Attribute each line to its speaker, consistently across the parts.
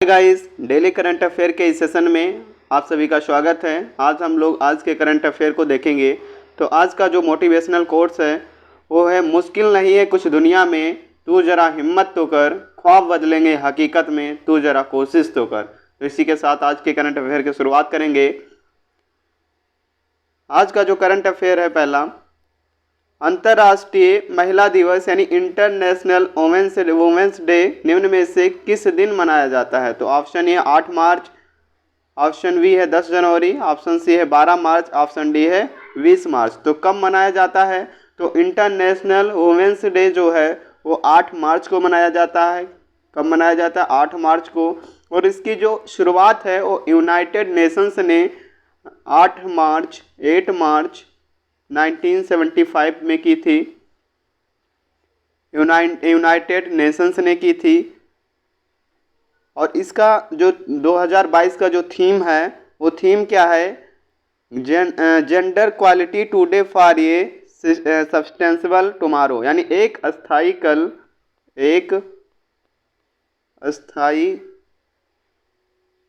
Speaker 1: Guys, daily current affair के इस session में आप सभी का स्वागत है। आज हम लोग आज के करंट अफेयर को देखेंगे। तो आज का जो मोटिवेशनल कोट्स है वो है, मुश्किल नहीं है कुछ दुनिया में, तू जरा हिम्मत तो कर, ख्वाब बदलेंगे हकीकत में, तू जरा कोशिश तो कर। तो इसी के साथ आज के करंट अफेयर की शुरुआत करेंगे। आज का जो करंट अफेयर है पहला, अंतर्राष्ट्रीय महिला दिवस यानी इंटरनेशनल वुमेन्स डे निम्न में से किस दिन मनाया जाता है? तो ऑप्शन ए है 8 मार्च, ऑप्शन बी है 10 जनवरी, ऑप्शन सी है 12 मार्च, ऑप्शन डी है 20 मार्च। तो कब मनाया जाता है? तो इंटरनेशनल वुमेन्स डे जो है वो 8 मार्च को मनाया जाता है। कब मनाया जाता है? 8 मार्च को। और इसकी जो शुरुआत है वो यूनाइटेड नेशंस ने 8 मार्च 1975 में की थी। यूनाइटेड नेशंस ने की थी। और इसका जो 2022 का जो थीम है वो थीम क्या है? Gender quality today for a sustainable tomorrow, यानी एक अस्थाई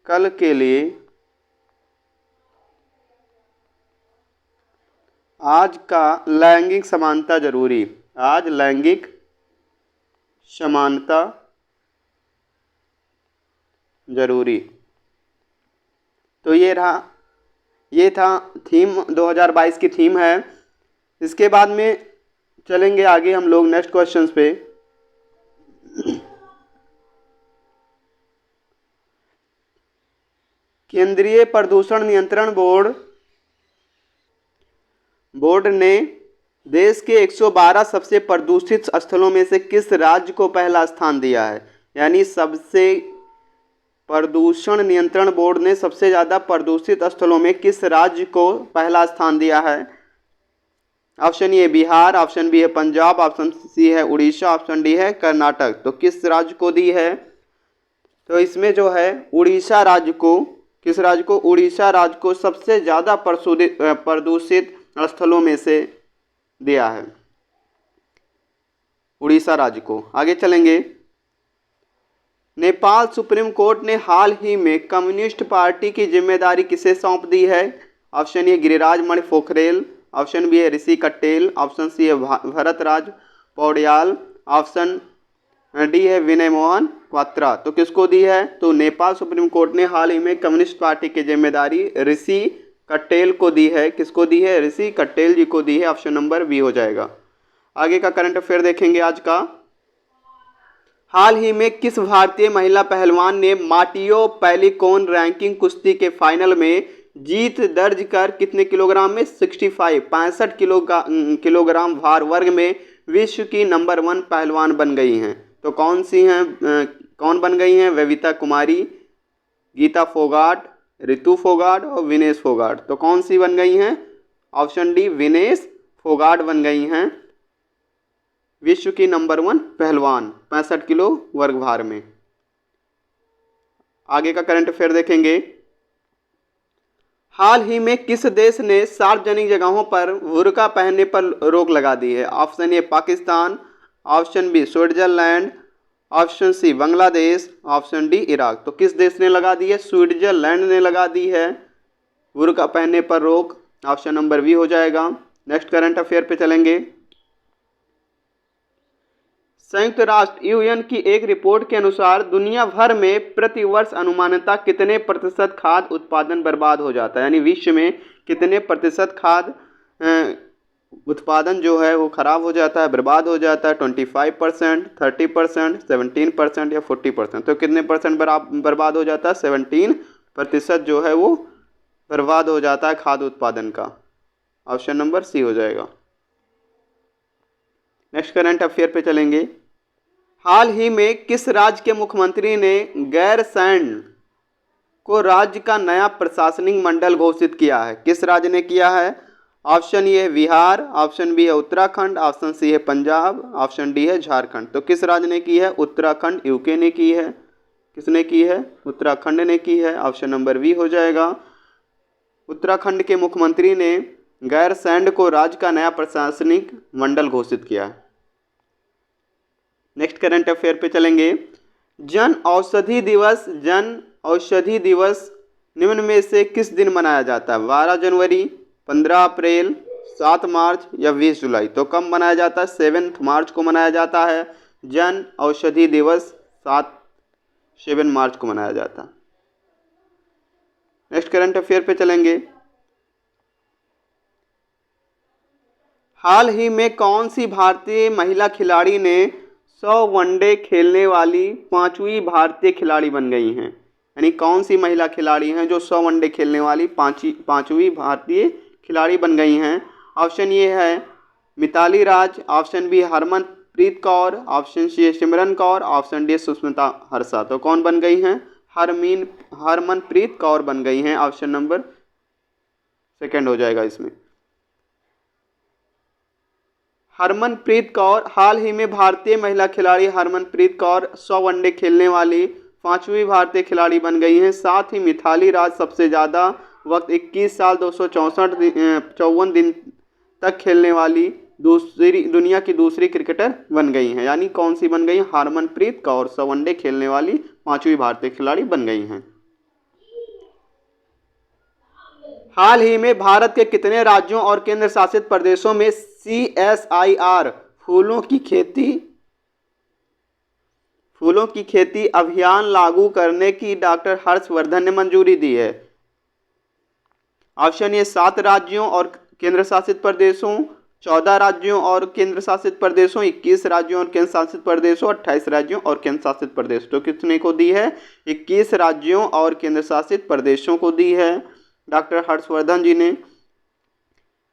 Speaker 1: कल के लिए आज का लैंगिक समानता जरूरी। आज लैंगिक समानता जरूरी। तो ये था थीम, 2022 की थीम है। इसके बाद में चलेंगे आगे हम लोग नेक्स्ट क्वेश्चंस पे। केंद्रीय प्रदूषण नियंत्रण बोर्ड ने देश के 112 सबसे प्रदूषित स्थलों में से किस राज्य को पहला स्थान दिया है? यानी सबसे प्रदूषण नियंत्रण बोर्ड ने सबसे ज़्यादा प्रदूषित स्थलों में किस राज्य को पहला स्थान दिया है? Option A Bihar, option B है पंजाब, ऑप्शन सी है उड़ीसा, ऑप्शन डी है कर्नाटक। तो किस राज्य को दी है? तो इसमें जो है उड़ीसा राज्य को, किस राज्य को? उड़ीसा राज्य को सबसे ज़्यादा प्रदूषित स्थलों में से दिया है, उड़ीसा राज्य को। आगे चलेंगे। नेपाल सुप्रीम कोर्ट ने हाल ही में कम्युनिस्ट पार्टी की जिम्मेदारी किसे सौंप दी है? Option A Giriraj Mani Pokharel, option B है ऋषि कट्टेल, ऑप्शन सी है भरत राज पौड्याल, ऑप्शन डी है विनय मोहन क्वात्रा। तो किसको दी है? तो नेपाल सुप्रीम कोर्ट ने हाल ही में कम्युनिस्ट पार्टी की जिम्मेदारी ऋषि कट्टेल को दी है। किसको दी है? ऋषि कट्टेल जी को दी है। ऑप्शन नंबर बी हो जाएगा। आगे का करंट अफेयर देखेंगे आज का। हाल ही में किस भारतीय महिला पहलवान ने माटियो पैलिकोन रैंकिंग कुश्ती के फाइनल में जीत दर्ज कर कितने किलोग्राम में? 65 किलोग्राम भार वर्ग में विश्व की नंबर 1 पहलवान बन गई हैं? तो कौन बन गई हैं? बबीता कुमारी, गीता फोगाट, रितु फोगाट और विनेश फोगाट। तो कौन सी बन गई हैं? ऑप्शन डी विनेश फोगाट बन गई हैं विश्व की नंबर 1 पहलवान 65 किलो वर्ग भार में। आगे का करंट अफेयर देखेंगे। हाल ही में किस देश ने सार्वजनिक जगहों पर बुर्का पहनने पर रोक लगा दी है? Option A Pakistan, option B Switzerland, option C Bangladesh, option D Iraq. तो किस देश ने लगा दी है? स्विट्जरलैंड ने लगा दी है बुर्का पहनने पर रोक। ऑप्शन नंबर बी हो जाएगा। नेक्स्ट करंट अफेयर पे चलेंगे। संयुक्त राष्ट्र यूएन की एक रिपोर्ट के अनुसार दुनिया भर में प्रति वर्ष अनुमानतः कितने प्रतिशत खाद्य उत्पादन बर्बाद हो जाता है? यानी विश्व में कितने प्रतिशत खाद्य उत्पादन जो है वो खराब हो जाता है, बर्बाद हो जाता है? 25%, 30%, 17% या 40%। तो कितने परसेंट बर्बाद हो जाता है? 17% जो है वो बर्बाद हो जाता है खाद्य उत्पादन का। ऑप्शन नंबर सी हो जाएगा। नेक्स्ट करंट अफेयर पे चलेंगे। हाल ही में किस राज्य के मुख्यमंत्री ने गैरसैंण को राज्य का नया प्रशासनिक मंडल घोषित किया है? किस राज्य ने किया है? ऑप्शन ए है बिहार, ऑप्शन बी है उत्तराखंड, ऑप्शन सी है पंजाब, ऑप्शन डी है झारखंड। तो किस राज्य ने की है? उत्तराखंड, यूके ने की है। किसने की है? उत्तराखंड ने की है। ऑप्शन नंबर बी हो जाएगा। उत्तराखंड के मुख्यमंत्री ने गैरसैंण को राज्य का नया प्रशासनिक मंडल घोषित किया है। नेक्स्ट करंट अफेयर पे चलेंगे। जन औषधि दिवस निम्न में से किस दिन मनाया जाता है? 12 जनवरी, 15 अप्रैल, 7 मार्च या 20 जुलाई। तो कब मनाया जाता है? 7 मार्च को मनाया जाता है जन औषधि दिवस। 7 मार्च को मनाया जाता है। नेक्स्ट करंट अफेयर पे चलेंगे। हाल ही में कौन सी भारतीय महिला खिलाड़ी ने 100 वनडे खेलने वाली 5वीं भारतीय खिलाड़ी बन गई हैं? यानी कौन सी महिला खिलाड़ी हैं जो 100 वनडे खेलने वाली पांचवी भारतीय खिलाड़ी बन गई हैं? ऑप्शन ए है Mitali Raj, option B Harmanpreet Kaur, option C Simran Kaur, option D Sushmita Harsha. तो कौन बन गई हैं? हरमनप्रीत कौर बन गई हैं। ऑप्शन नंबर सेकंड हो जाएगा इसमें। हरमनप्रीत कौर, हाल ही में भारतीय महिला खिलाड़ी हरमनप्रीत कौर 100 वनडे खेलने वाली 5वीं भारतीय खिलाड़ी बन गई हैं। साथ ही मिताली राज सबसे ज़्यादा वक्त 21 साल 254 दिन तक खेलने वाली दुनिया की दूसरी क्रिकेटर बन गई हैं। यानी कौन सी बन गई? हरमनप्रीत कौर 100 वनडे खेलने वाली 5वीं भारतीय खिलाड़ी बन गई हैं। हाल ही में भारत के कितने राज्यों और केंद्र शासित प्रदेशों में CSIR फूलों की खेती अभियान लागू करने की डॉक्टर हर्षवर्धन ने मंजूरी दी है? ऑप्शन ए 7 राज्यों और केंद्र शासित प्रदेशों, 14 राज्यों और केंद्र शासित प्रदेशों, 21 राज्यों और केंद्र शासित प्रदेशों, 28 राज्यों और केंद्र शासित प्रदेश। तो कितने को दी है? 21 राज्यों और केंद्र शासित प्रदेशों को दी है डॉक्टर हर्षवर्धन जी ने।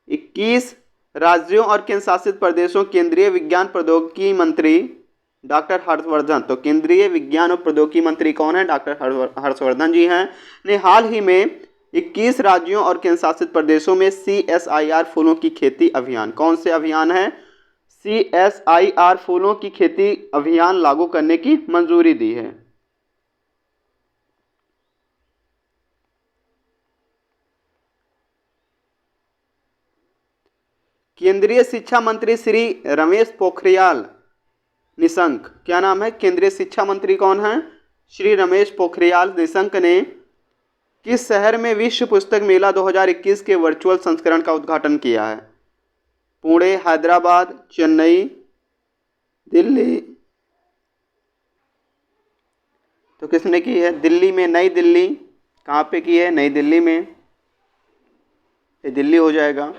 Speaker 1: 21 राज्यों और केंद्र शासित प्रदेशों केंद्रीय विज्ञान प्रौद्योगिकी मंत्री डॉक्टर हर्षवर्धन। तो केंद्रीय विज्ञान और प्रौद्योगिकी मंत्री कौन है? डॉक्टर हर्षवर्धन जी हैं। ने हाल ही में 21 राज्यों और केंद्र शासित प्रदेशों में CSIR फूलों की खेती अभियान, कौन से अभियान है? CSIR फूलों की खेती अभियान लागू करने की मंजूरी दी है। केंद्रीय शिक्षा मंत्री श्री रमेश पोखरियाल निशंक, क्या नाम है? केंद्रीय शिक्षा मंत्री कौन है? श्री रमेश पोखरियाल निशंक ने किस शहर में विश्व पुस्तक मेला 2021 के वर्चुअल संस्करण का उद्घाटन किया है? पुणे, हैदराबाद, चेन्नई, दिल्ली। तो किसने की है? दिल्ली में, नई दिल्ली। कहाँ पे की है? नई दिल्ली में। ये दिल्ली हो जाएगा।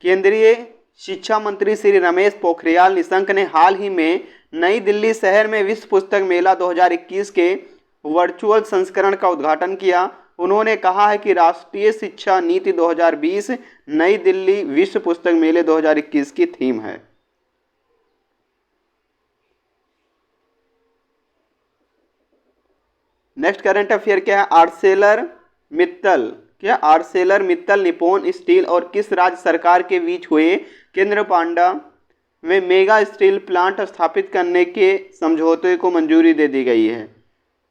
Speaker 1: केंद्रीय शिक्षा मंत्री श्री रमेश पोखरियाल निशंक ने हाल ही में नई दिल्ली शहर में विश्व पुस्तक मेला 2021 के वर्चुअल संस्करण का उद्घाटन किया। उन्होंने कहा है कि राष्ट्रीय शिक्षा नीति 2020 नई दिल्ली विश्व पुस्तक मेले 2021 की थीम है। नेक्स्ट करंट अफेयर क्या है? आर्सेलर मित्तल निप्पॉन स्टील और किस राज्य सरकार के बीच हुए केंद्रपाड़ा में मेगा स्टील प्लांट स्थापित करने के समझौते को मंजूरी दे दी गई है?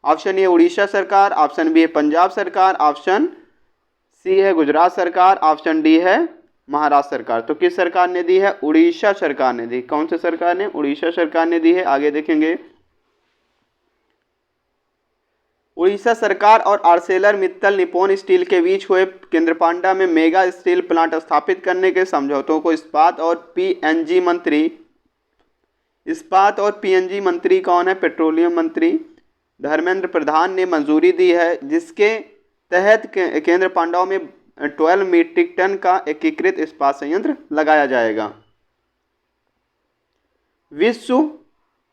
Speaker 1: ऑप्शन ए उड़ीसा सरकार, ऑप्शन बी है पंजाब सरकार, ऑप्शन सी है गुजरात सरकार, ऑप्शन डी है महाराष्ट्र सरकार। तो किस सरकार ने दी है? उड़ीसा सरकार ने दी। कौन से सरकार ने? उड़ीसा सरकार ने दी है। आगे देखेंगे। उड़ीसा सरकार और आर्सेलर मित्तल निप्पॉन स्टील के बीच हुए केंद्रपाड़ा में मेगा स्टील प्लांट स्थापित करने के समझौतों को इस्पात और पीएनजी मंत्री कौन है? पेट्रोलियम मंत्री धर्मेंद्र प्रधान ने मंजूरी दी है, जिसके तहत केंद्रपाड़ा में 12 मीट्रिक टन का एकीकृत इस्पात संयंत्र लगाया जाएगा। विश्व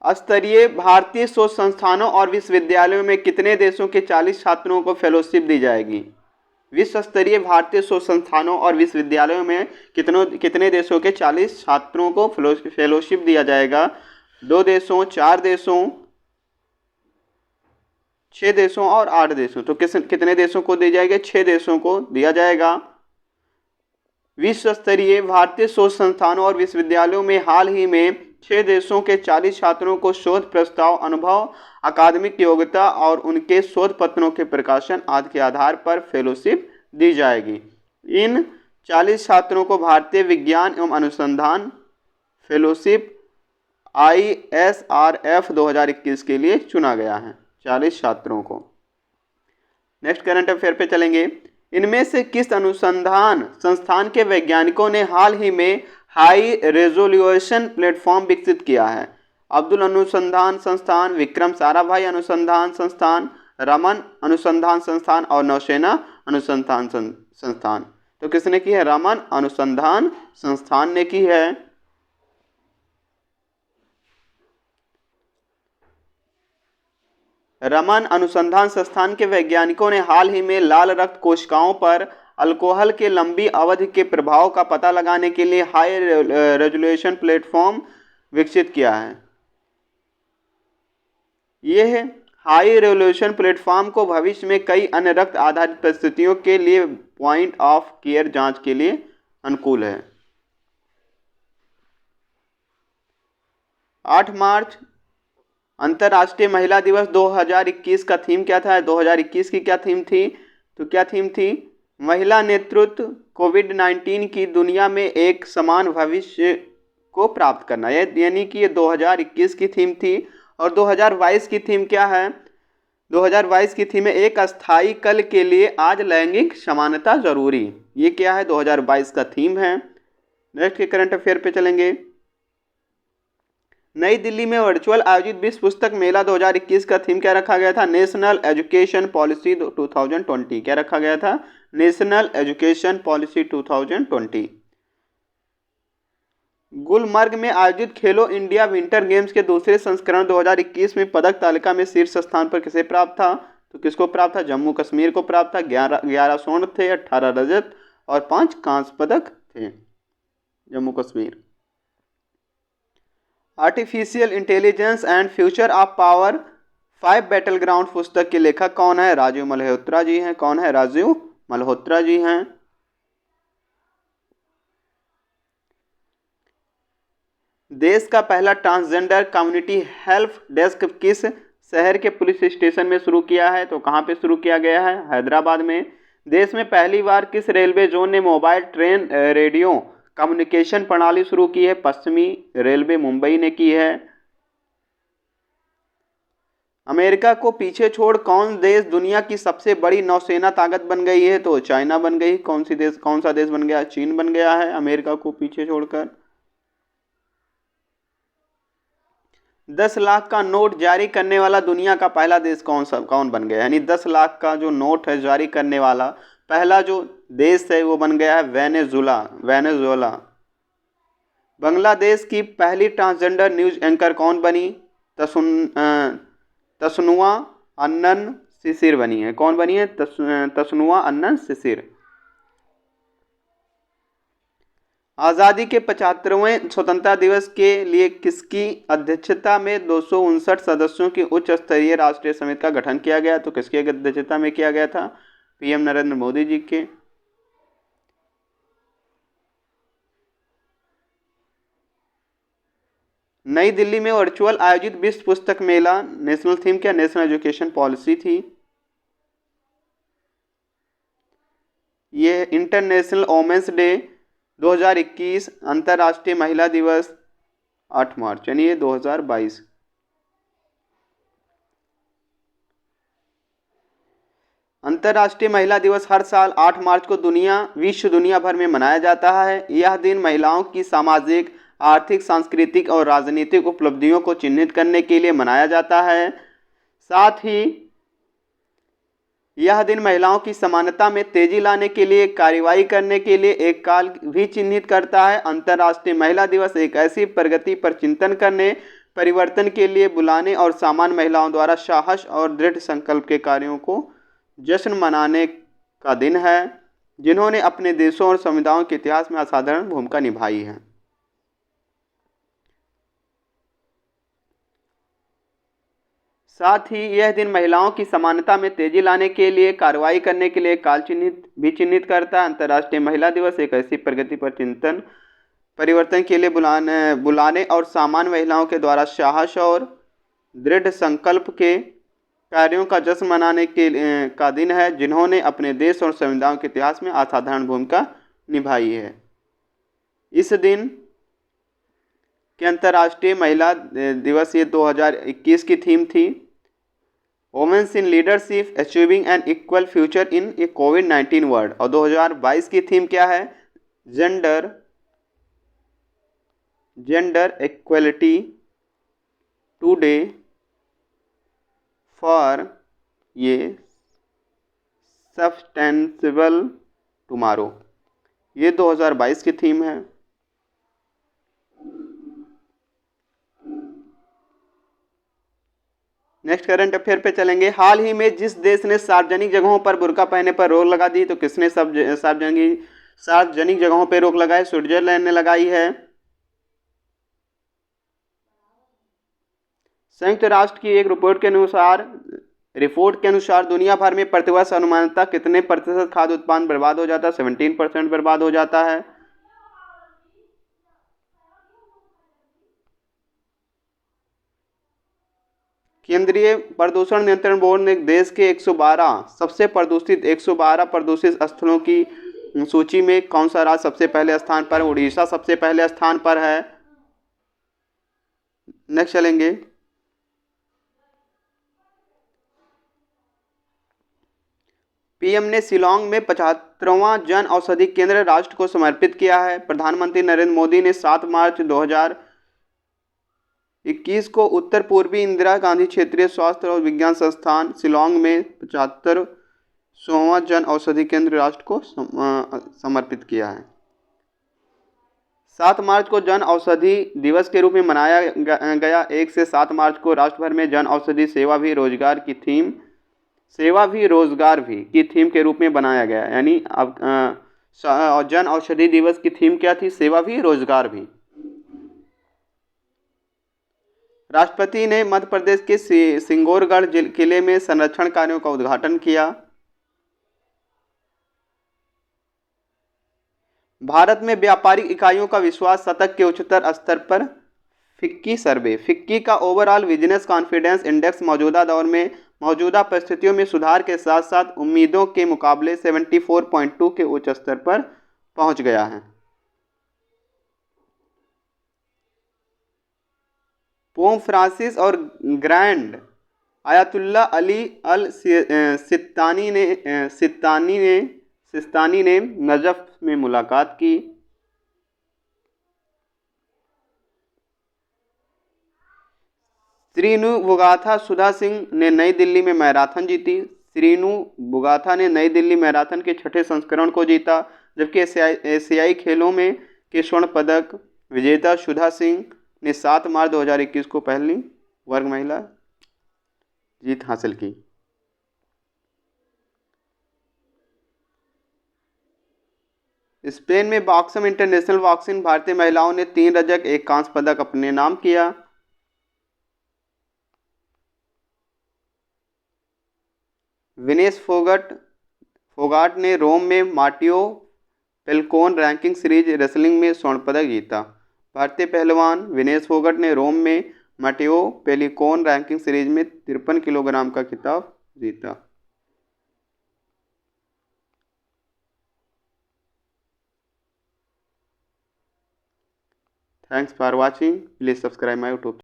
Speaker 1: स्तरीय भारतीय शोध संस्थानों और विश्वविद्यालयों में कितने देशों के 40 छात्रों को फेलोशिप दी जाएगी? विश्व स्तरीय भारतीय शोध संस्थानों और विश्वविद्यालयों में कितने देशों के 40 छात्रों को फेलोशिप दिया जाएगा? 2 देशों, 4 देशों, 6 देशों और 8 देशों। तो कितने देशों को दी जाएगी? 6 देशों को दिया जाएगा। विश्व स्तरीय भारतीय शोध संस्थानों और विश्वविद्यालयों में हाल ही में 6 देशों के 40 छात्रों को शोध प्रस्ताव, अनुभव, अकादमिक योग्यता और उनके शोध पत्रों के प्रकाशन आदि के आधार पर फेलोशिप दी जाएगी। इन 40 छात्रों को भारतीय विज्ञान एवं अनुसंधान फेलोशिप ISRF 2021 के लिए चुना गया है 40 छात्रों को। नेक्स्ट करंट अफेयर पे चलेंगे। इनमें से किस अनुसंधान संस्थान के वैज्ञानिकों ने हाल ही में हाई रेजोल्यूशन प्लेटफॉर्म विकसित किया है? अब्दुल अनुसंधान संस्थान, विक्रम साराभाई अनुसंधान संस्थान, रमन अनुसंधान संस्थान और नौसेना अनुसंधान संस्थान। तो किसने की है? रमन अनुसंधान संस्थान ने की है। रमन अनुसंधान संस्थान के वैज्ञानिकों ने हाल ही में लाल रक्त कोशिकाओं पर अल्कोहल के लंबी अवधि के प्रभाव का पता लगाने के लिए हाई रेजोल्यूशन प्लेटफॉर्म विकसित किया है। यह हाई रेजोल्यूशन प्लेटफॉर्म को भविष्य में कई अन्य रक्त आधारित परिस्थितियों के लिए पॉइंट ऑफ केयर जांच के लिए अनुकूल है। 8 मार्च अंतर्राष्ट्रीय महिला दिवस 2021 का थीम क्या था? 2021 की क्या थीम थी? तो क्या थीम थी? महिला नेतृत्व, कोविड-19 की दुनिया में एक समान भविष्य को प्राप्त करना। यानी कि ये 2021 की थीम थी। और 2022 की थीम क्या है? 2022 की थीम है एक अस्थायी कल के लिए आज लैंगिक समानता जरूरी। ये क्या है? 2022 का थीम है। नेक्स्ट के करंट अफेयर पे चलेंगे। नई दिल्ली में वर्चुअल आयोजित विश्व पुस्तक मेला 2021 का थीम क्या रखा गया था? National education policy 2020। क्या रखा गया था? National education policy 2020। गुलमर्ग में आयोजित खेलो इंडिया विंटर गेम्स के दूसरे संस्करण 2021 में पदक तालिका में शीर्ष स्थान पर किसे प्राप्त था? तो किसको प्राप्त था? जम्मू कश्मीर को प्राप्त था। 11 स्वर्ण थे, 18 रजत और 5 कांस्य पदक थे। Jammu Kashmir. Artificial intelligence and future of power 5 battle ground पुस्तक के लेखक कौन है? राजीव मल्होत्रा जी हैं। कौन है? राजीव मल्होत्रा जी हैं। देश का पहला ट्रांसजेंडर कम्युनिटी हेल्प डेस्क किस शहर के पुलिस स्टेशन में शुरू किया है? तो कहां पे शुरू किया गया है? हैदराबाद में। देश में पहली बार किस रेलवे जोन ने मोबाइल ट्रेन रेडियो कम्युनिकेशन प्रणाली शुरू की है? पश्चिमी रेलवे मुंबई ने की है। अमेरिका को पीछे छोड़ कौन देश दुनिया की सबसे बड़ी नौसेना ताकत बन गई है? तो चाइना बन गई। कौन सा देश बन गया? चीन बन गया है अमेरिका को पीछे छोड़कर। 10 लाख का नोट जारी करने वाला दुनिया का पहला देश कौन बन गया? यानी 10 लाख का जो नोट है जारी करने वाला पहला जो देश है वो बन गया है वेनेजुएला। बांग्लादेश की पहली ट्रांसजेंडर न्यूज एंकर कौन बनी? तस्नुआ अन्नन शिशिर बनी है। कौन बनी है? तस्नुआ अन्नन शिशिर। आज़ादी के 75वें स्वतंत्रता दिवस के लिए किसकी अध्यक्षता में 259 सदस्यों की उच्च स्तरीय राष्ट्रीय समिति का गठन किया गया? तो किसकी अध्यक्षता में किया गया था? पीएम नरेंद्र मोदी जी के। नई दिल्ली में वर्चुअल आयोजित विश्व पुस्तक मेला नेशनल थीम क्या? नेशनल एजुकेशन पॉलिसी थी। यह इंटरनेशनल वोमेन्स डे 2021, अंतर्राष्ट्रीय महिला दिवस 8 मार्च यानी ये 2022। अंतर्राष्ट्रीय महिला दिवस हर साल 8 मार्च को विश्व दुनिया भर में मनाया जाता है। यह दिन महिलाओं की सामाजिक, आर्थिक, सांस्कृतिक और राजनीतिक उपलब्धियों को चिन्हित करने के लिए मनाया जाता है। साथ ही यह दिन महिलाओं की समानता में तेजी लाने के लिए कार्रवाई करने के लिए एक काल भी चिन्हित करता है। अंतर्राष्ट्रीय महिला दिवस एक ऐसी प्रगति पर चिंतन करने, परिवर्तन के लिए बुलाने और सामान्य महिलाओं द्वारा साहस और दृढ़ संकल्प के कार्यों को जश्न मनाने का दिन है, जिन्होंने अपने देशों और समुदायों के इतिहास में असाधारण भूमिका निभाई है। साथ ही यह दिन महिलाओं की समानता में तेजी लाने के लिए कार्रवाई करने के लिए काल चिन्हित करता है। अंतर्राष्ट्रीय महिला दिवस एक ऐसी प्रगति पर चिंतन, परिवर्तन के लिए बुलाने और सामान्य महिलाओं के द्वारा साहस और दृढ़ संकल्प के कार्यों का जश्न मनाने का दिन है, जिन्होंने अपने देश और समुदायों के इतिहास में असाधारण भूमिका निभाई है। इस दिन के अंतर्राष्ट्रीय महिला दिवस ये 2021 की थीम थी। Womens in leadership achieving an equal future in a कोविड-19 वर्ल्ड। और 2022 की थीम क्या है? Gender equality today for a sustainable tomorrow. ये 2022 की थीम है। नेक्स्ट करंट अफेयर पे चलेंगे। हाल ही में जिस देश ने सार्वजनिक जगहों पर बुर्का पहनने पर रोक लगा दी, तो किसने सब सार्वजनिक जगहों पर रोक लगाई? स्विट्जरलैंड ने लगाई है। संयुक्त राष्ट्र की एक रिपोर्ट के अनुसार दुनिया भर में प्रतिवर्ष अनुमानतः कितने प्रतिशत खाद्य उत्पादन बर्बाद हो जाता है? 17% बर्बाद हो जाता है। केंद्रीय प्रदूषण नियंत्रण बोर्ड ने देश के 112 प्रदूषित स्थलों की सूची में कौन सा राज्य सबसे पहले स्थान पर? उड़ीसा सबसे पहले स्थान पर है। नेक्स्ट चलेंगे। पीएम ने शिलांग में 75वां जन औषधि केंद्र राष्ट्र को समर्पित किया है। प्रधानमंत्री नरेंद्र मोदी ने 7 मार्च 2021 को उत्तर पूर्वी इंदिरा गांधी क्षेत्रीय स्वास्थ्य और विज्ञान संस्थान शिलांग में 75वां जन औषधि केंद्र राष्ट्र को समर्पित किया है। 7 मार्च को जन औषधि दिवस के रूप में मनाया गया। 1 से 7 मार्च को राष्ट्र भर में जन औषधि सेवा भी रोजगार की थीम के रूप में बनाया गया। यानी अब जन औषधि दिवस की थीम क्या थी? सेवा भी रोजगार भी। राष्ट्रपति ने मध्य प्रदेश के सिंगोरगढ़ किले में संरक्षण कार्यों का उद्घाटन किया। भारत में व्यापारिक इकाइयों का विश्वास शतक के उच्चतर स्तर पर। फिक्की सर्वे। फिक्की का ओवरऑल बिजनेस कॉन्फिडेंस इंडेक्स मौजूदा दौर में मौजूदा परिस्थितियों में सुधार के साथ साथ उम्मीदों के मुकाबले 74.2 के उच्च स्तर पर पहुंच गया है। पोप फ्रांसिस और ग्रैंड आयतुल्ला अली अल सिस्तानी ने नजफ में मुलाकात की। श्रीनु बुगाथा सुधा सिंह ने नई दिल्ली में मैराथन जीती। श्रीनु बुगाथा ने नई दिल्ली मैराथन के 6ठे संस्करण को जीता, जबकि एशियाई खेलों में के स्वर्ण पदक विजेता सुधा सिंह ने 7 मार्च 2021 को पहली वर्ग महिला जीत हासिल की। स्पेन में बॉक्सम इंटरनेशनल बॉक्सिंग भारतीय महिलाओं ने 3 रजत 1 कांस्य पदक अपने नाम किया। विनेश फोगाट ने रोम में माटियो पेल्कोन रैंकिंग सीरीज रेसलिंग में स्वर्ण पदक जीता। भारतीय पहलवान विनेश फोगाट ने रोम में माटियो पेलिकोन रैंकिंग सीरीज में 53 किलोग्राम का खिताब जीता। Thanks for watching. Please subscribe my YouTube.